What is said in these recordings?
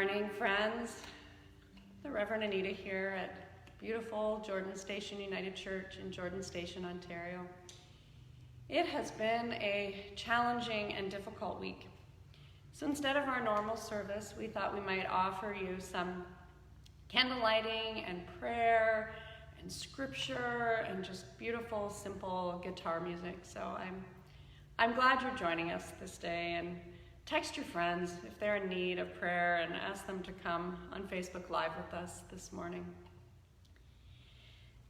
morning, friends. The Reverend Anita here at beautiful Jordan Station United Church in Jordan Station, Ontario. It has been a challenging and difficult week. So instead of our normal service, we thought we might offer you some candle lighting and prayer and scripture and just beautiful, simple guitar music. So I'm glad you're joining us this day, and text your friends if they're in need of prayer and ask them to come on Facebook Live with us this morning.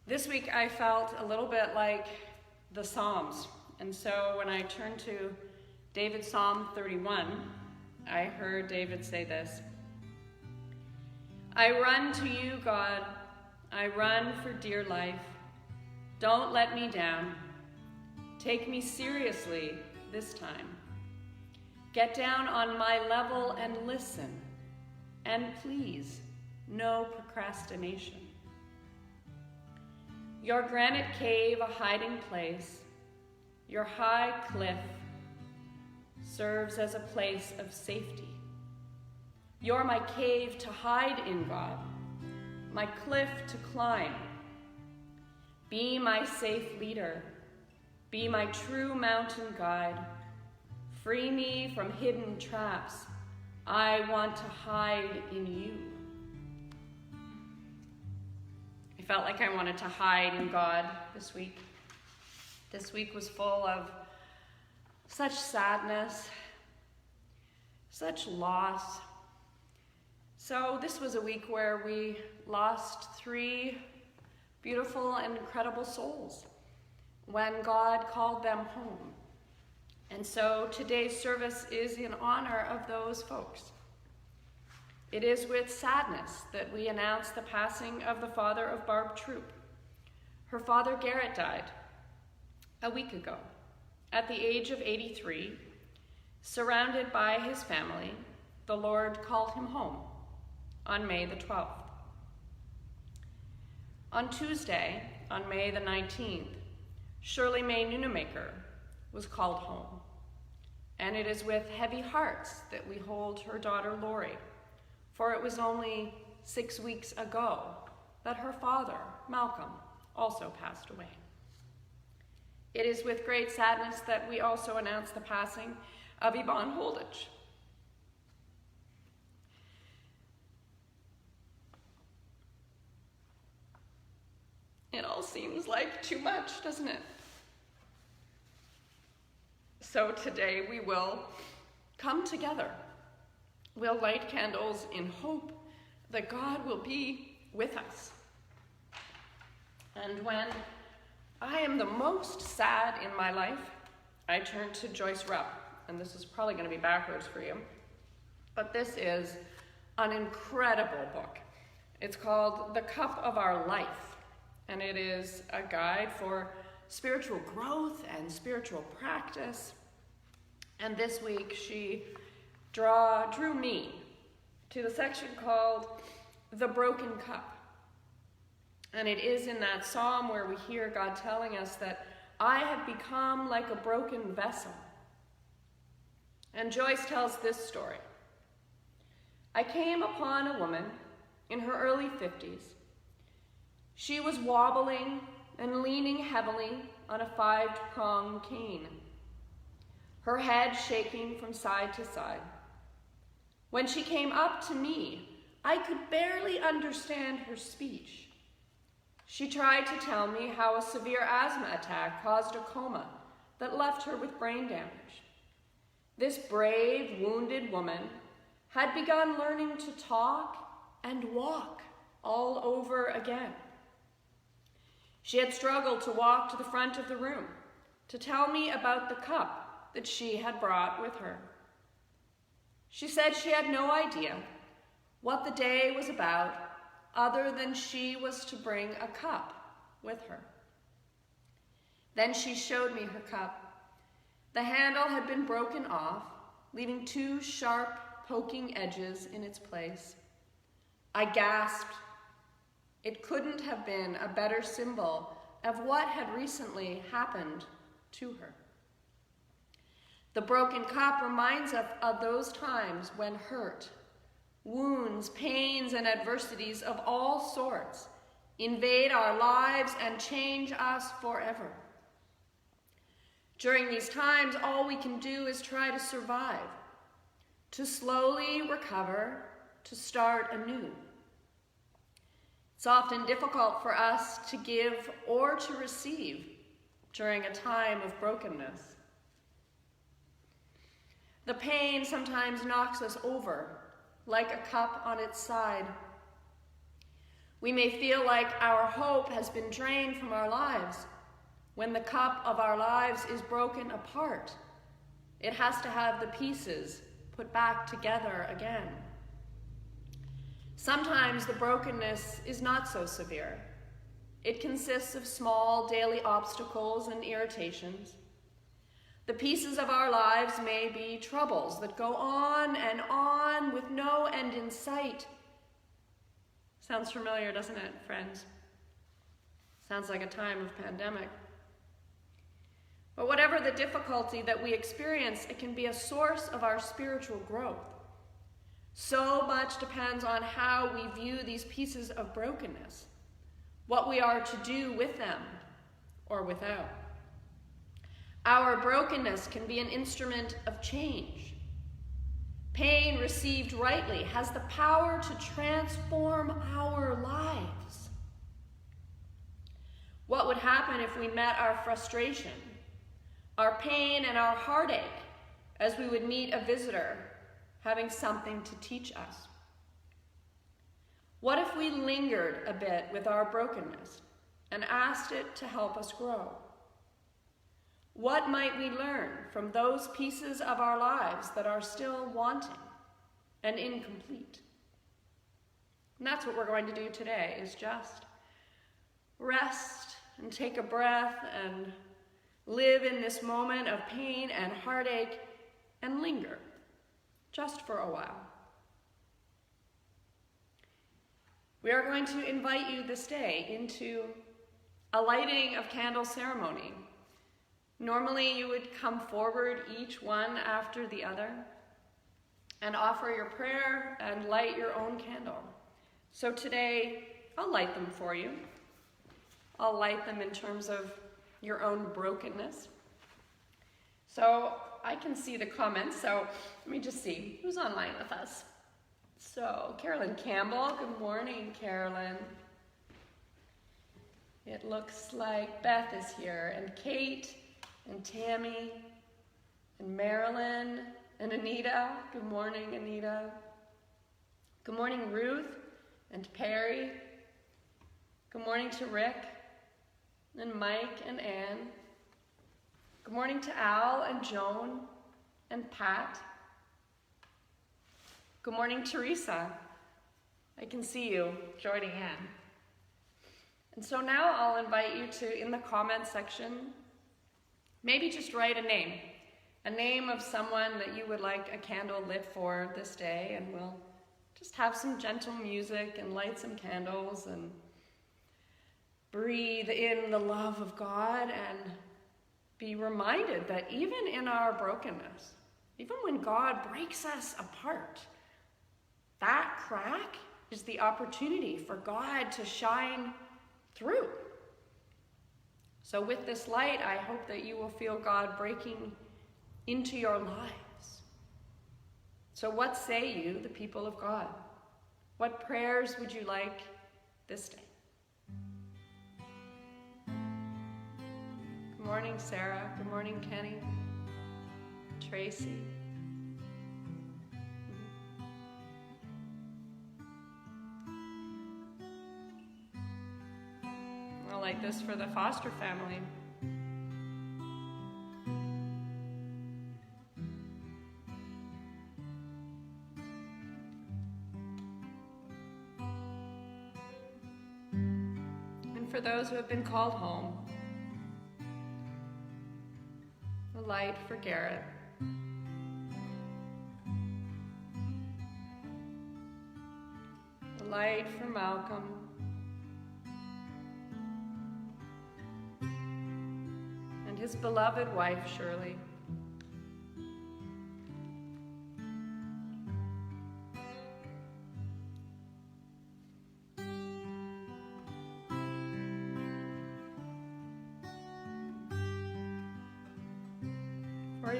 This week I felt a little bit like the Psalms, and so when I turned to David's Psalm 31, I heard David say this: I run to you, God, I run for dear life. Don't let me down. Take me seriously this time. Get down on my level and listen, and please, no procrastination. Your granite cave a hiding place, your high cliff serves as a place of safety. You're my cave to hide in, God, my cliff to climb. Be my safe leader, be my true mountain guide. Free me from hidden traps. I want to hide in you. I felt like I wanted to hide in God this week. This week was full of such sadness, such loss. So this was a week where we lost 3 beautiful and incredible souls when God called them home. And so today's service is in honor of those folks. It is with sadness that we announce the passing of the father of Barb Troop. Her father, Gerrit, died a week ago at the age of 83. Surrounded by his family, the Lord called him home on May the 12th. On Tuesday, on May the 19th, Shirley Nunemaker was called home. And it is with heavy hearts that we hold her daughter Lori, for it was only 6 weeks ago that her father, Malcolm, also passed away. It is with great sadness that we also announce the passing of Yvonne Holditch. It all seems like too much, doesn't it? So today we will come together. We'll light candles in hope that God will be with us. And when I am the most sad in my life, I turn to Joyce Rupp. And this is probably going to be backwards for you. But this is an incredible book. It's called The Cup of Our Life. And it is a guide for spiritual growth and spiritual practice. And this week she drew me to the section called The Broken Cup. And it is in that psalm where we hear God telling us that I have become like a broken vessel. And Joyce tells this story. I came upon a woman in her early 50s. She was wobbling and leaning heavily on a 5-pronged cane, her head shaking from side to side. When she came up to me, I could barely understand her speech. She tried to tell me how a severe asthma attack caused a coma that left her with brain damage. This brave, wounded woman had begun learning to talk and walk all over again. She had struggled to walk to the front of the room to tell me about the cup that she had brought with her. She said she had no idea what the day was about other than she was to bring a cup with her. Then she showed me her cup. The handle had been broken off, leaving 2 sharp, poking edges in its place. I gasped. It couldn't have been a better symbol of what had recently happened to her. The broken cup reminds us of those times when hurt, Wounds, pains, and adversities of all sorts invade our lives and change us forever. During these times, all we can do is try to survive, to slowly recover, to start anew. It's often difficult for us to give or to receive during a time of brokenness. The pain sometimes knocks us over, like a cup on its side. We may feel like our hope has been drained from our lives. When the cup of our lives is broken apart, it has to have the pieces put back together again. Sometimes the brokenness is not so severe. It consists of small daily obstacles and irritations. The pieces of our lives may be troubles that go on and on with no end in sight. Sounds familiar, doesn't it, friends? Sounds like a time of pandemic. But whatever the difficulty that we experience, it can be a source of our spiritual growth. So much depends on how we view these pieces of brokenness, what we are to do with them or without. Our brokenness can be an instrument of change. Pain received rightly has the power to transform our lives. What would happen if we met our frustration, our pain, and our heartache as we would meet a visitor having something to teach us? What if we lingered a bit with our brokenness and asked it to help us grow? What might we learn from those pieces of our lives that are still wanting and incomplete? And that's what we're going to do today, is just rest and take a breath and live in this moment of pain and heartache and linger just for a while. We are going to invite you this day into a lighting of candle ceremony. Normally you would come forward, each one after the other, and offer your prayer and light your own candle. So today, I'll light them for you. I'll light them in terms of your own brokenness. So I can see the comments, so let me just see who's online with us. So Carolyn Campbell, good morning, Carolyn. It looks like Beth is here, and Kate, and Tammy, and Marilyn, and Anita. Good morning, Anita. Good morning, Ruth, and Perry. Good morning to Rick, and Mike, and Ann. Good morning to Al, and Joan, and Pat. Good morning, Teresa. I can see you joining in. And so now I'll invite you to, in the comment section, maybe just write a name of someone that you would like a candle lit for this day, and we'll just have some gentle music and light some candles and breathe in the love of God and be reminded that even in our brokenness, even when God breaks us apart, that crack is the opportunity for God to shine through. So with this light, I hope that you will feel God breaking into your lives. So what say you, the people of God? What prayers would you like this day? Good morning, Sarah. Good morning, Kenny. Tracy. I'll light this for the Foster family. And for those who have been called home, the light for Gerrit. The light for Malcolm. And his beloved wife, Shirley.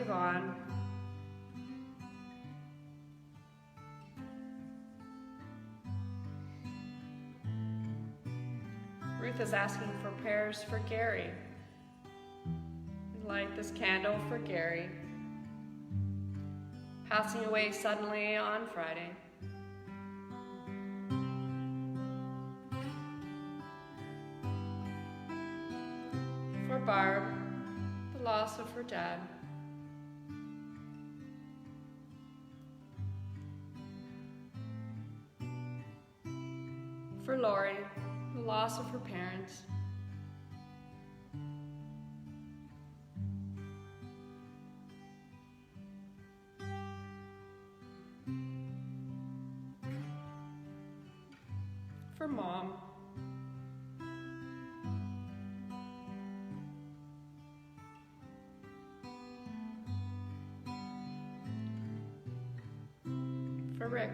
Yvonne. Ruth is asking for prayers for Gary. Light this candle for Gary, passing away suddenly on Friday. For Barb, the loss of her dad. For Lori, the loss of her parents. For Mom. For Rick.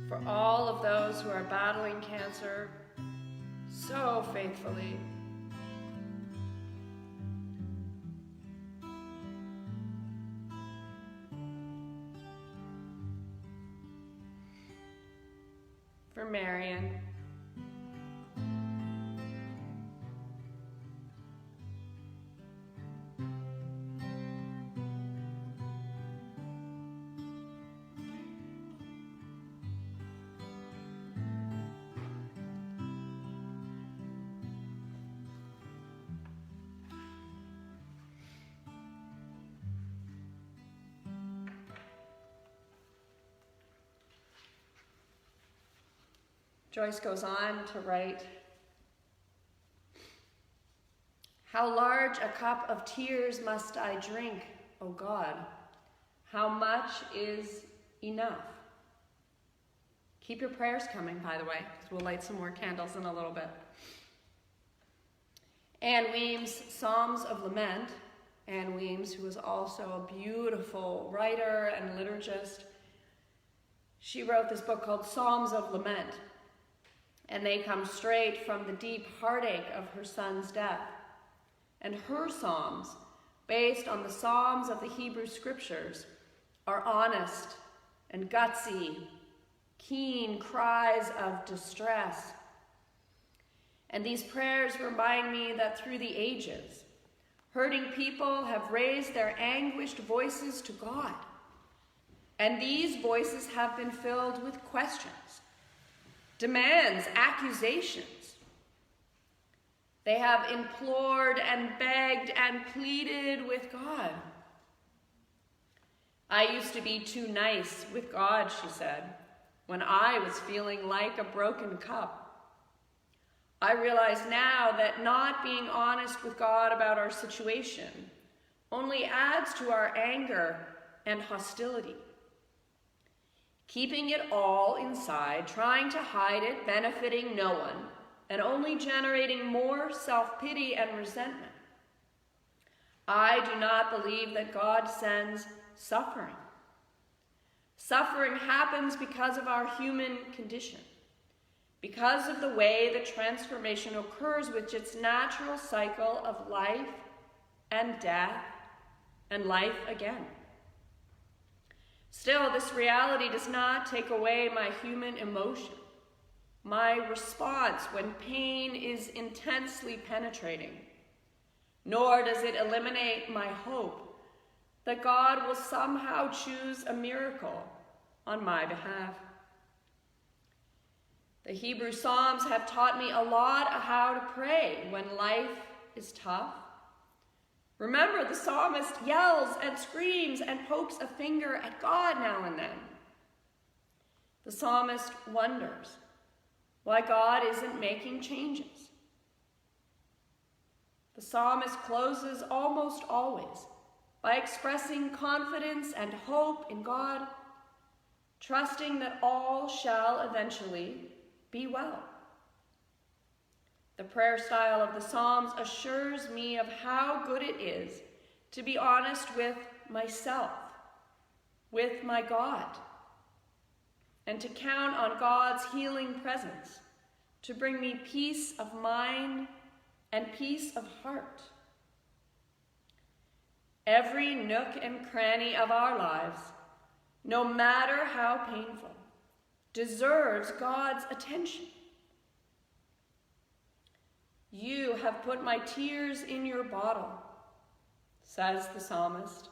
For all of those who are battling cancer so faithfully. For Marion. Joyce goes on to write, "How large a cup of tears must I drink, O God? How much is enough?" Keep your prayers coming, by the way, because we'll light some more candles in a little bit. Anne Weems' Psalms of Lament. Anne Weems, who was also a beautiful writer and liturgist, she wrote this book called Psalms of Lament. And they come straight from the deep heartache of her son's death. And her psalms, based on the Psalms of the Hebrew Scriptures, are honest and gutsy, keen cries of distress. And these prayers remind me that through the ages, hurting people have raised their anguished voices to God. And these voices have been filled with questions, demands, accusations. They have implored and begged and pleaded with God. "I used to be too nice with God," she said, "when I was feeling like a broken cup. I realize now that not being honest with God about our situation only adds to our anger and hostility. Keeping it all inside, trying to hide it, benefiting no one, and only generating more self-pity and resentment. I do not believe that God sends suffering. Suffering happens because of our human condition, because of the way the transformation occurs with its natural cycle of life and death and life again. Still, this reality does not take away my human emotion, my response when pain is intensely penetrating, nor does it eliminate my hope that God will somehow choose a miracle on my behalf. The Hebrew Psalms have taught me a lot of how to pray when life is tough. Remember, the psalmist yells and screams and pokes a finger at God now and then. The psalmist wonders why God isn't making changes. The psalmist closes almost always by expressing confidence and hope in God, trusting that all shall eventually be well. The prayer style of the Psalms assures me of how good it is to be honest with myself, with my God, and to count on God's healing presence to bring me peace of mind and peace of heart. Every nook and cranny of our lives, no matter how painful, deserves God's attention. You have put my tears in your bottle, says the psalmist,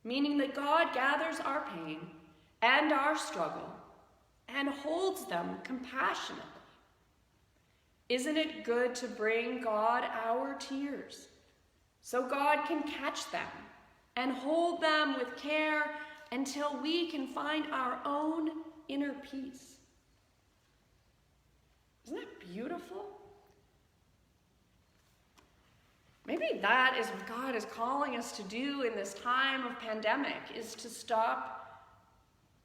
meaning that God gathers our pain and our struggle and holds them compassionately. Isn't it good to bring God our tears so God can catch them and hold them with care until we can find our own inner peace? Isn't that beautiful? Maybe that is what God is calling us to do in this time of pandemic, is to stop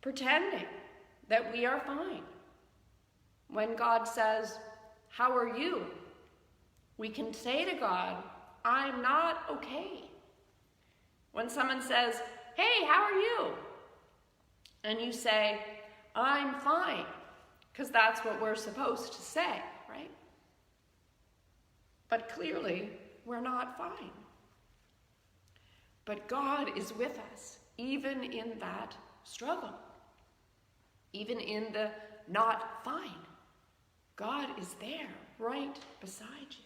pretending that we are fine. When God says, "How are you?" we can say to God, "I'm not okay." When someone says, "Hey, how are you?" and you say, "I'm fine," because that's what we're supposed to say, right? But clearly, we're not fine. But God is with us, even in that struggle, even in the not fine. God is there, right beside you.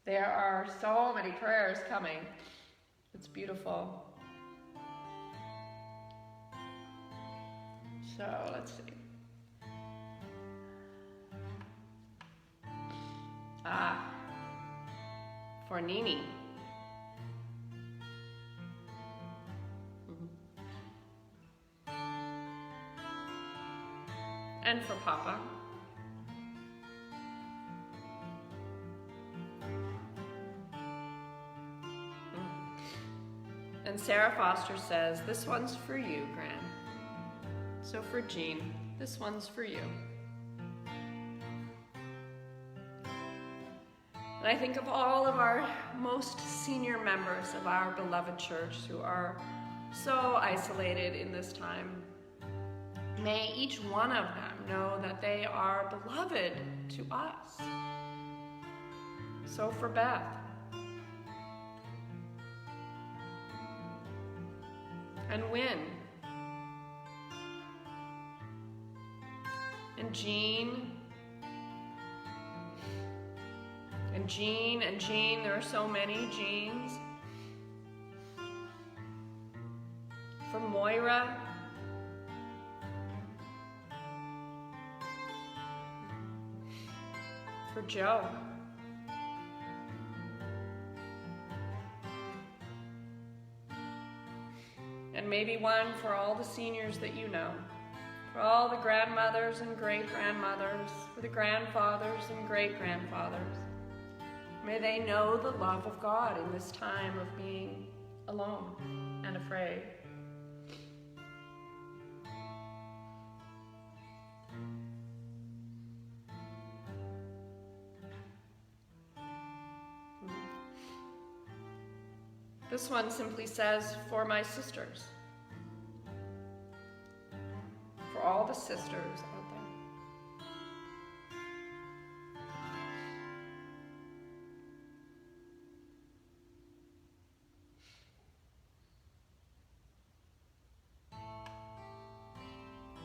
There are so many prayers coming. It's beautiful. So let's see. For Nini. And for Papa. And Sarah Foster says, "This one's for you, Gran." So for Jean, this one's for you. And I think of all of our most senior members of our beloved church who are so isolated in this time. May each one of them know that they are beloved to us. So for Beth, and Wynn, and Jean, and Jean, there are so many Jeans. For Moira, for Joe, and maybe one for all the seniors that you know, for all the grandmothers and great-grandmothers, for the grandfathers and great-grandfathers. May they know the love of God in this time of being alone and afraid. This one simply says, "For my sisters." For all the sisters out there.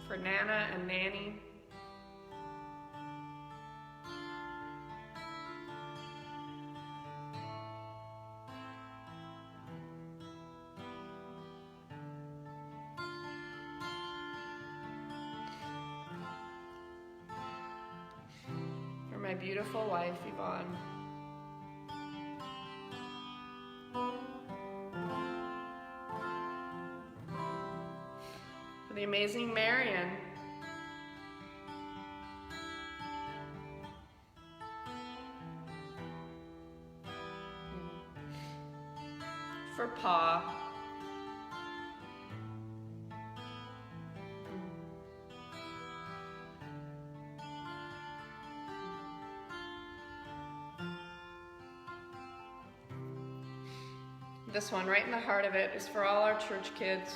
For Nana and Nanny. For my beautiful wife, Yvonne. For the amazing Marion. For Pa. This one, right in the heart of it, is for all our church kids.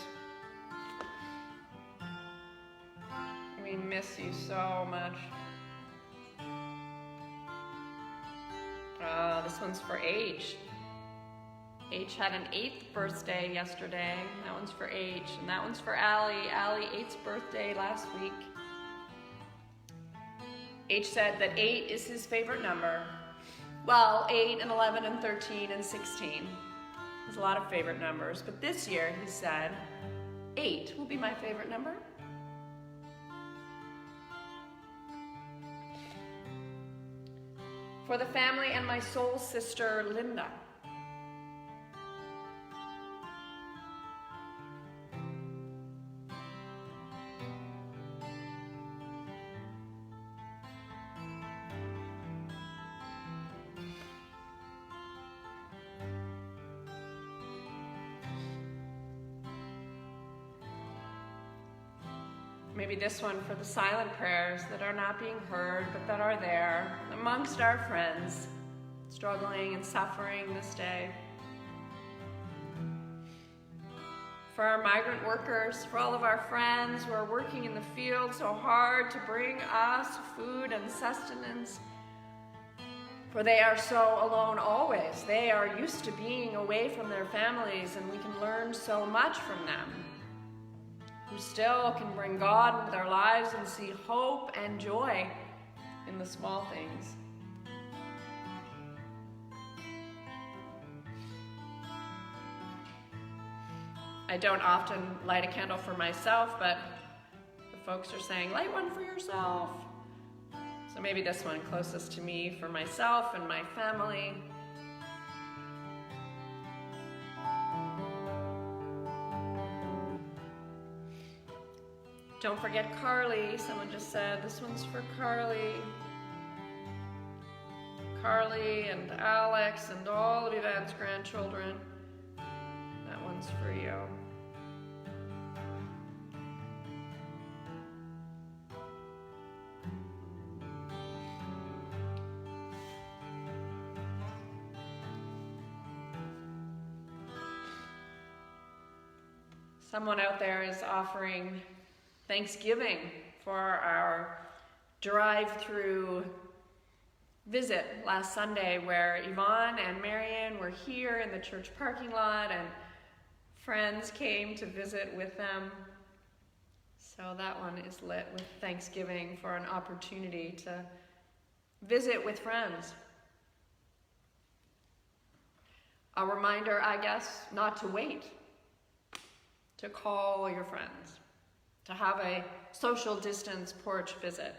We miss you so much. This one's for H. H had an 8th birthday yesterday. That one's for H. And that one's for Allie. Allie, 8th birthday last week. H said that 8 is his favorite number. Well, 8 and 11 and 13 and 16. There's a lot of favorite numbers. But this year, he said, 8 will be my favorite number. For the family and my soul sister, Linda. Maybe this one for the silent prayers that are not being heard, but that are there amongst our friends, struggling and suffering this day. For our migrant workers, for all of our friends who are working in the field so hard to bring us food and sustenance. For they are so alone always. They are used to being away from their families, and we can learn so much from them, who still can bring God into their lives and see hope and joy in the small things. I don't often light a candle for myself, but the folks are saying, light one for yourself. So maybe this one closest to me for myself and my family. Don't forget Carly. Someone just said, this one's for Carly. Carly and Alex and all of Yvonne's grandchildren. That one's for you. Someone out there is offering Thanksgiving for our drive-through visit last Sunday, where Yvonne and Marianne were here in the church parking lot and friends came to visit with them. So that one is lit with Thanksgiving for an opportunity to visit with friends. A reminder, I guess, not to wait, to call your friends, to have a social distance porch visit,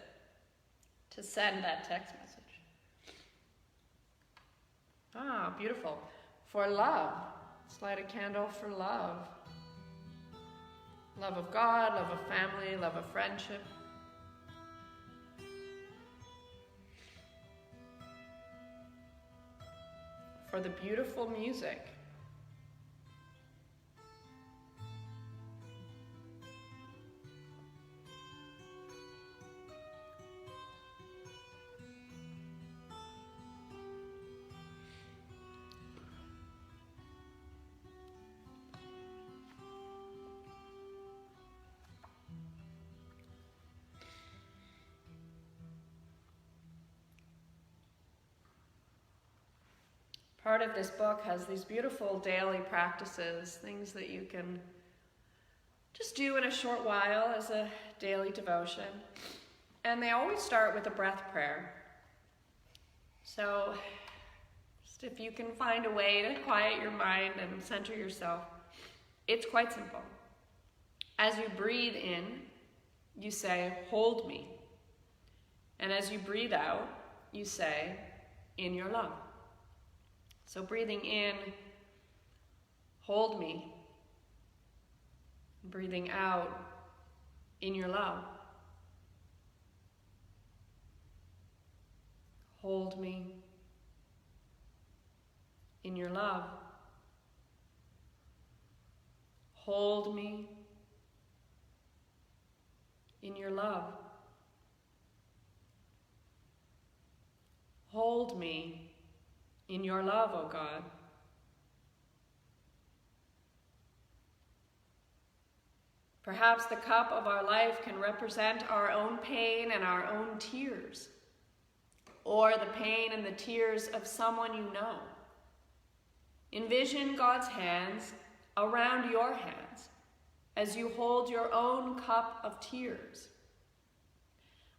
to send that text message. Ah, beautiful. For love. Let's light a candle for love. Love of God, love of family, love of friendship. For the beautiful music. Part of this book has these beautiful daily practices, things that you can just do in a short while as a daily devotion. And they always start with a breath prayer. So just if you can find a way to quiet your mind and center yourself, it's quite simple. As you breathe in, you say, hold me. And as you breathe out, you say, in your love. So breathing in, hold me. Breathing out, in your love. Hold me, in your love. Hold me, in your love. Hold me, in your love, O God. Perhaps the cup of our life can represent our own pain and our own tears, or the pain and the tears of someone you know. Envision God's hands around your hands as you hold your own cup of tears.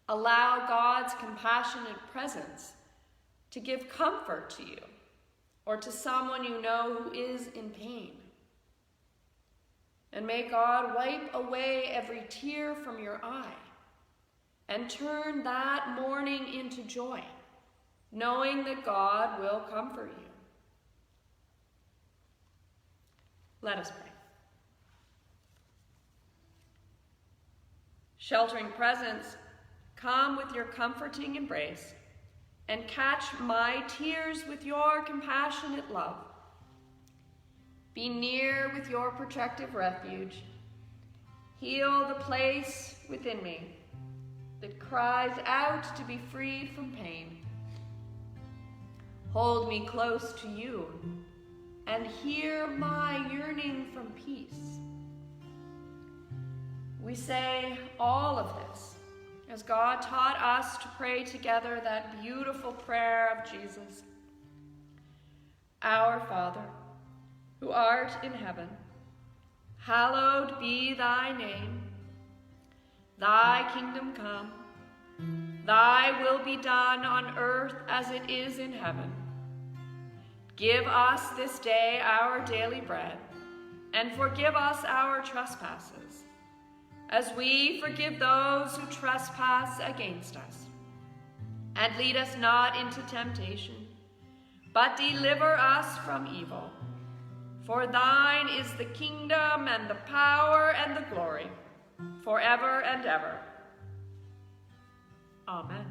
Allow God's compassionate presence to give comfort to you or to someone you know who is in pain. And may God wipe away every tear from your eye and turn that mourning into joy, knowing that God will comfort you. Let us pray. Sheltering presence, come with your comforting embrace and catch my tears with your compassionate love. Be near with your protective refuge. Heal the place within me that cries out to be freed from pain. Hold me close to you and hear my yearning from peace. We say all of this as God taught us to pray together that beautiful prayer of Jesus. Our Father, who art in heaven, hallowed be thy name. Thy kingdom come, thy will be done on earth as it is in heaven. Give us this day our daily bread, and forgive us our trespasses, as we forgive those who trespass against us. And lead us not into temptation, but deliver us from evil. For thine is the kingdom and the power and the glory, forever and ever. Amen.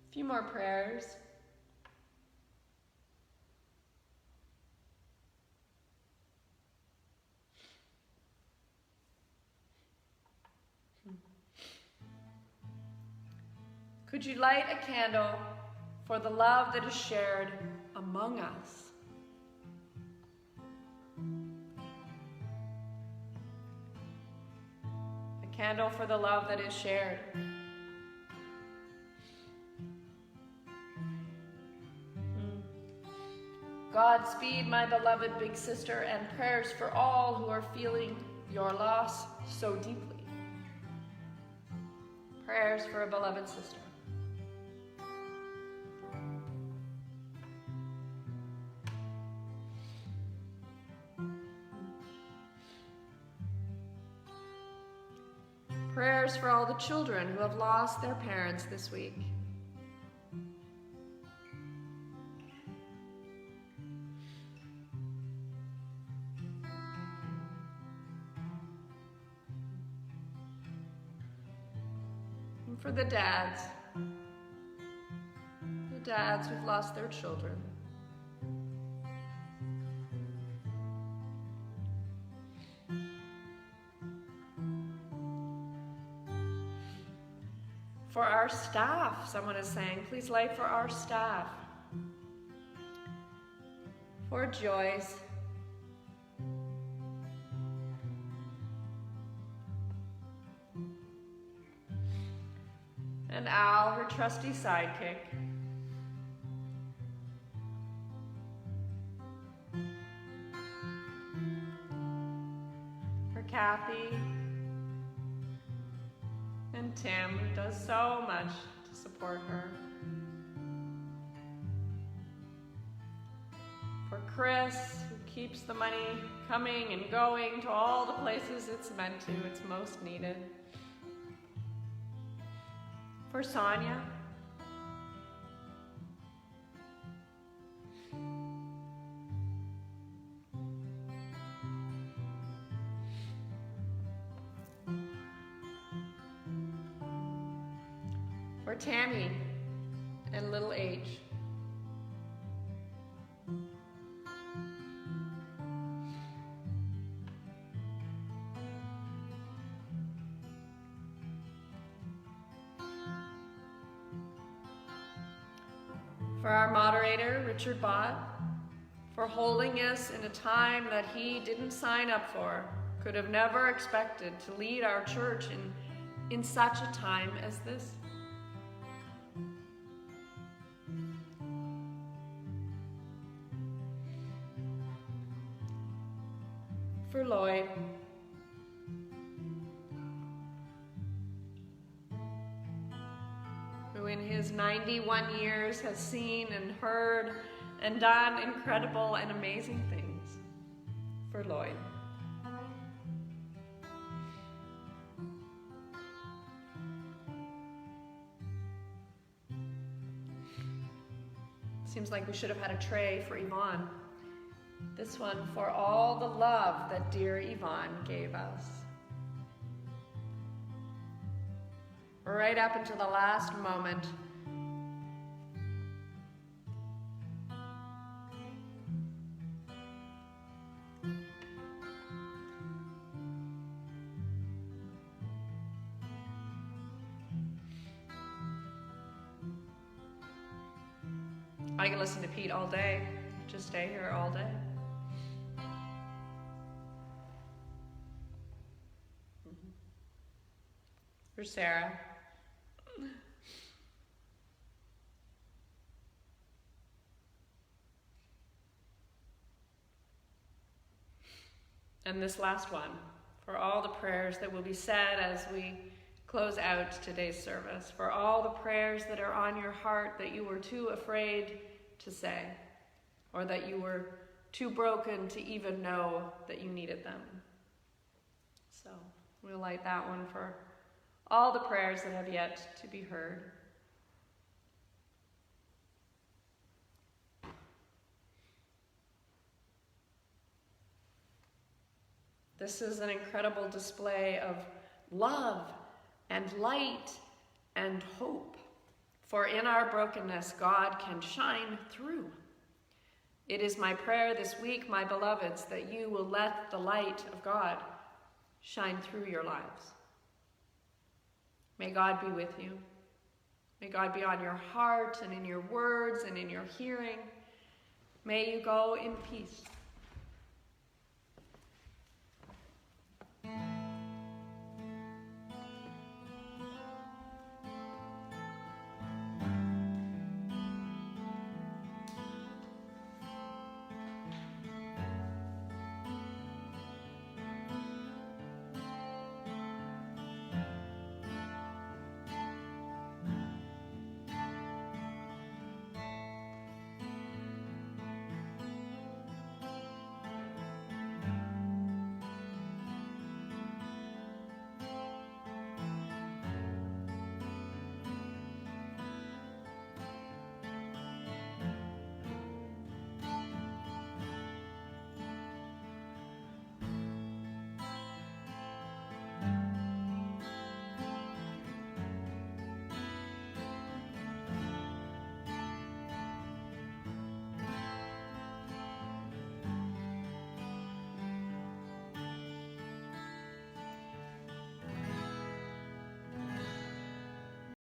A few more prayers. Could you light a candle for the love that is shared among us? A candle for the love that is shared. Godspeed, my beloved big sister, and prayers for all who are feeling your loss so deeply. Prayers for a beloved sister. Prayers for all the children who have lost their parents this week. And for the dads who've lost their children. For our staff, someone is saying, please light for our staff. For Joyce. And Al, her trusty sidekick. For Kathy. And Tim, who does so much to support her. For Chris, who keeps the money coming and going to all the places it's meant to, it's most needed. For Sonia. For Tammy and little H. For our moderator, Richard Bott. for holding us in a time that he didn't sign up for, could have never expected to lead our church in such a time as this. For Lloyd, who in his 91 years has seen and heard and done incredible and amazing things. For Lloyd. Seems like we should have had a tray for Yvonne. This one for all the love that dear Yvonne gave us. Right up until the last moment. I can listen to Pete all day. Just stay here all day. For Sarah. And this last one, for all the prayers that will be said as we close out today's service, for all the prayers that are on your heart that you were too afraid to say, or that you were too broken to even know that you needed them. So we'll light that one for all the prayers that have yet to be heard. This is an incredible display of love and light and hope. For in our brokenness, God can shine through. It is my prayer this week, my beloveds, that you will let the light of God shine through your lives. May God be with you. May God be on your heart and in your words and in your hearing. May you go in peace.